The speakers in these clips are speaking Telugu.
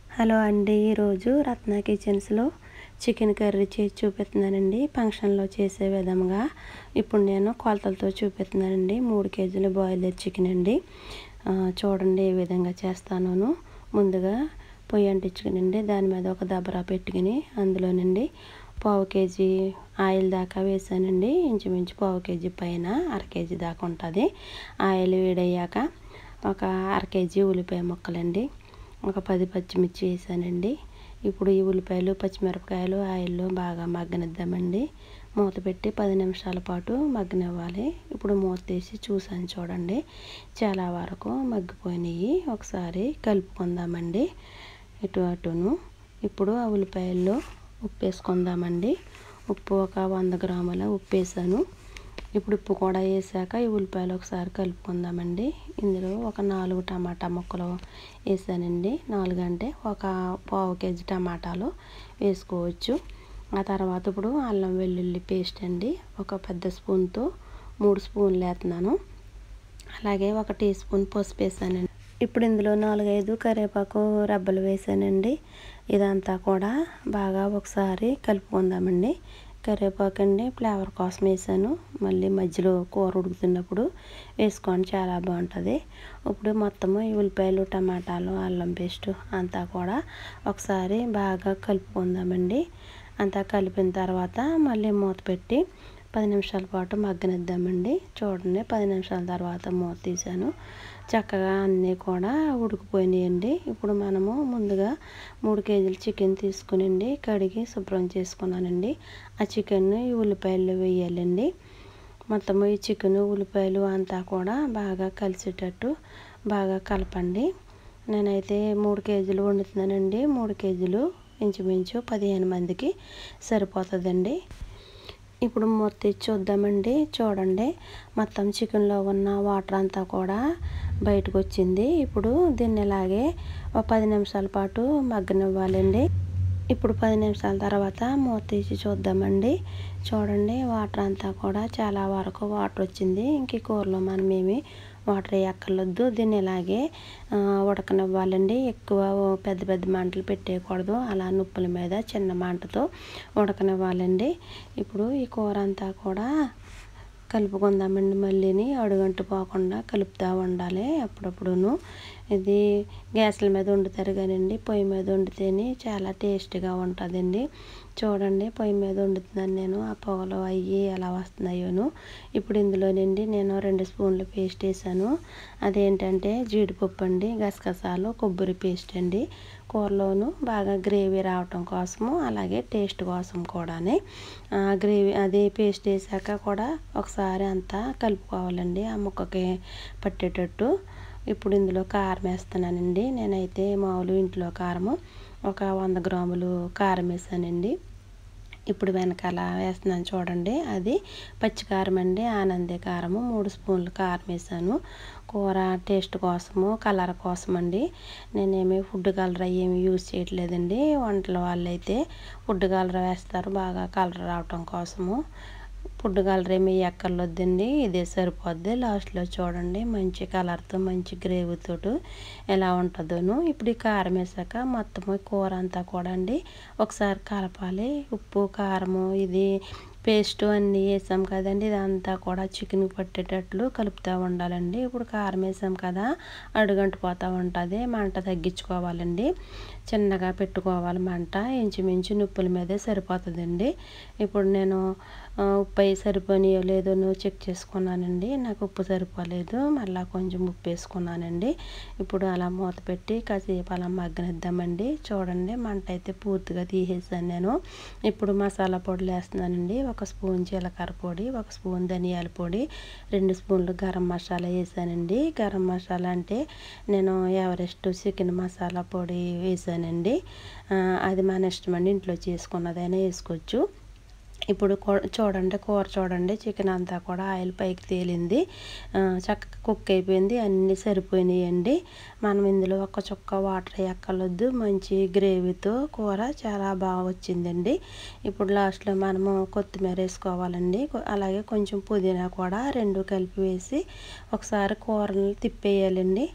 హలో అండి, ఈరోజు రత్న కిచెన్స్లో చికెన్ కర్రీ చేసి చూపిస్తున్నానండి. ఫంక్షన్లో చేసే విధంగా ఇప్పుడు నేను కొలతలతో చూపిస్తున్నానండి. 3 కేజీల బాయిలర్ చికెన్ అండి. చూడండి ఏ విధంగా చేస్తానో. ముందుగా పొయ్యి అంటించుకునండి, దాని మీద ఒక దబరా పెట్టుకుని అందులోనండి 1/2 కేజీ ఆయిల్ దాకా వేసానండి. ఇంచుమించు 1/2 కేజీ పైన 1/2 కేజీ దాకా ఉంటుంది. ఆయిల్ వేడయ్యాక ఒక 1/2 కేజీ ఉల్లిపాయ ముక్కలండి, ఒక 10 పచ్చిమిర్చి వేసానండి. ఇప్పుడు ఈ ఉల్లిపాయలు పచ్చిమిరపకాయలు ఆయిల్లో బాగా మగ్గనిద్దామండి. మూత పెట్టి 10 నిమిషాల పాటు మగ్గనివ్వాలి. ఇప్పుడు మూత తీసి చూసాను చూడండి, చాలా వరకు మగ్గిపోయినాయి. ఒకసారి కలుపుకుందామండి ఇటు అటును. ఇప్పుడు ఆ ఉల్లిపాయల్లో ఉప్పు వేసుకుందామండి. ఉప్పు ఒక 100 గ్రాముల ఉప్పు వేసాను. ఇప్పుడు ఉప్పు కూడా వేసాక ఈ ఉల్లిపాయలు ఒకసారి కలుపుకుందామండి. ఇందులో ఒక 4 టమాటా ముక్కలు వేసానండి. 4 అంటే ఒక 1/2 కేజీ టమాటాలు వేసుకోవచ్చు. ఆ తర్వాత ఇప్పుడు అల్లం వెల్లుల్లి పేస్ట్ అండి, ఒక పెద్ద స్పూన్తో 3 స్పూన్లు వేస్తున్నాను. అలాగే 1 టీ స్పూన్ పసుపు వేసానండి. ఇప్పుడు ఇందులో 4-5 కరివేపాకు రెబ్బలు వేసానండి. ఇదంతా కూడా బాగా ఒకసారి కలుపుకుందామండి. కరివేపాకు అండి ఫ్లేవర్ కోసం వేసాను. మళ్ళీ మధ్యలో కూర ఉడుకుతున్నప్పుడు వేసుకోండి, చాలా బాగుంటుంది. ఇప్పుడు మొత్తము ఈ ఉల్లిపాయలు టమాటాలు అల్లం పేస్ట్ అంతా కూడా ఒకసారి బాగా కలుపుకుందామండి. అంతా కలిపిన తర్వాత మళ్ళీ మూత పెట్టి 10 నిమిషాల పాటు మగ్గనిద్దామండి. చూడండి 10 నిమిషాల తర్వాత మూత తీసాను. చక్కగా అన్నీ కూడా ఉడికిపోయినాయండి. ఇప్పుడు మనము ముందుగా 3 కేజీల చికెన్ తీసుకునండి కడిగి శుభ్రం చేసుకున్నానండి. ఆ చికెన్ని ఈ ఉల్లిపాయల్లో వేయాలండి. మొత్తము ఈ చికెన్ ఉల్లిపాయలు అంతా కూడా బాగా కలిసేటట్టు బాగా కలపండి. నేనైతే 3 కేజీలు వండుతున్నానండి. 3 కేజీలు ఇంచుమించు 15 మందికి సరిపోతుందండి. ఇప్పుడు మూత తీసి చూద్దామండి. చూడండి మొత్తం చికెన్లో ఉన్న వాటర్ అంతా కూడా బయటకు వచ్చింది. ఇప్పుడు దీన్ని ఇలాగే ఒక 10 నిమిషాల పాటు మగ్గనివ్వాలండి. ఇప్పుడు 10 నిమిషాల తర్వాత మూత తీసి చూద్దామండి. చూడండి వాటర్ అంతా కూడా చాలా వరకు వాటర్ వచ్చింది. ఇంక ఈ కూరలో మనం ఏమి వాటర్ వేయక్కర్లేదు. దీన్ని ఇలాగే ఉడకనివ్వాలండి. ఎక్కువ పెద్ద పెద్ద మంటలు పెట్టేయకూడదు. అలా నుప్పుల మీద చిన్న మంటతో ఉడకనివ్వాలండి. ఇప్పుడు ఈ కూర అంతా కూడా కలుపుకుందామండి. మళ్ళీని అడుగంటు పోకుండా కలుపుతూ ఉండాలి అప్పుడప్పుడును. ఇది గ్యాస్ల మీద వండుతారు కానండి, పొయ్యి మీద వండితేనే చాలా టేస్ట్గా ఉంటుందండి. చూడండి పొయ్యి మీద వండుతున్నాను నేను, ఆ పొగలు అవి ఎలా వస్తున్నాయోను. ఇప్పుడు ఇందులోనండి నేను 2 స్పూన్లు పేస్ట్ వేసాను. అదేంటంటే జీడిపప్పు అండి, గసగసాలు, కొబ్బరి పేస్ట్ అండి. కూరలోను బాగా గ్రేవీ రావటం కోసము, అలాగే టేస్ట్ కోసం కూడానే గ్రేవీ అదే పేస్ట్ వేసాక కూడా ఒకసారి అంతా కలుపుకోవాలండి ఆ ముక్కకి పట్టేటట్టు. ఇప్పుడు ఇందులో కారం వేస్తున్నానండి. నేనైతే మామూలు ఇంట్లో కారము ఒక 100 గ్రాములు కారం వేసానండి. ఇప్పుడు వెనకాల వేస్తున్నాను చూడండి, అది పచ్చికారం అండి, ఆనందే కారము 3 స్పూన్లు కారం వేసాను. కూర టేస్ట్ కోసము కలర్ కోసం అండి. నేనేమి ఫుడ్ కలర్ ఏమి యూజ్ చేయట్లేదండి. వంటల వాళ్ళు అయితే ఫుడ్ కలర్ వేస్తారు బాగా కలర్ రావటం కోసము. ఫుడ్ కలర్ ఏమి ఎక్కర్లొద్దండి, ఇదే సరిపోద్ది. లాస్ట్లో చూడండి మంచి కలర్తో మంచి గ్రేవీతో ఎలా ఉంటుందోను. ఇప్పుడు ఈ కారం వేసాక మొత్తం కూర అంతా కూడా అండి ఒకసారి కలపాలి. ఉప్పు కారము ఇది పేస్ట్ అన్నీ వేసాం కదండి, ఇదంతా కూడా చికెన్ పట్టేటట్లు కలుపుతూ ఉండాలండి. ఇప్పుడు కారం వేసాం కదా, అడుగంటిపోతూ ఉంటుంది. మంట తగ్గించుకోవాలండి, చిన్నగా పెట్టుకోవాలి మంట. ఇంచుమించు నుప్పుల మీదే సరిపోతుందండి. ఇప్పుడు నేను ఉప్పు అవి సరిపోయినాయో లేదో చెక్ చేసుకున్నానండి. నాకు ఉప్పు సరిపోలేదు, మళ్ళీ కొంచెం ఉప్పు వేసుకున్నానండి. ఇప్పుడు అలా మూత పెట్టి కాసేపు అలా మగ్గనిద్దామండి. చూడండి మంట అయితే పూర్తిగా తీసేసాను నేను. ఇప్పుడు మసాలా పొడులు వేస్తున్నానండి. 1 స్పూన్ జీలకర్ర పొడి, 1 స్పూన్ ధనియాల పొడి, 2 స్పూన్లు గరం మసాలా వేసానండి. గరం మసాలా అంటే నేను ఎవరెస్ట్ చికెన్ మసాలా పొడి వేసానండి. అది మన ఇష్టం అండి, ఇంట్లో చేసుకున్నదైనా వేసుకోవచ్చు. ఇప్పుడు చూడండి కూర చూడండి, చికెన్ అంతా కూడా ఆయిల్ పైకి తేలింది, చక్కగా కుక్ అయిపోయింది, అన్నీ సరిపోయినాయండి. మనం ఇందులో ఒక చుక్క వాటర్ వేయక్కర్లేదు. మంచి గ్రేవీతో కూర చాలా బాగా వచ్చిందండి. ఇప్పుడు లాస్ట్లో మనము కొత్తిమీర వేసుకోవాలండి. అలాగే కొంచెం పుదీనా కూడా 2 కలిపి వేసి ఒకసారి కూరని తిప్పేయాలండి.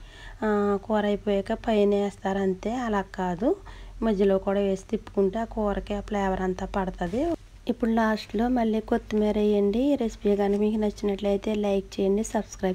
కూర అయిపోయాక పైన వేస్తారు అంతే. అలా కాదు, మధ్యలో కూడా వేసి తిప్పుకుంటే ఆ కూరకి ఆ ఫ్లేవర్ అంతా పడుతుంది. ఇప్పుడు లాస్ట్లో మళ్ళీ కొత్తిమీర వేయండి. రెసిపీ కానీ మీకు నచ్చినట్లయితే లైక్ చేయండి, సబ్స్క్రైబ్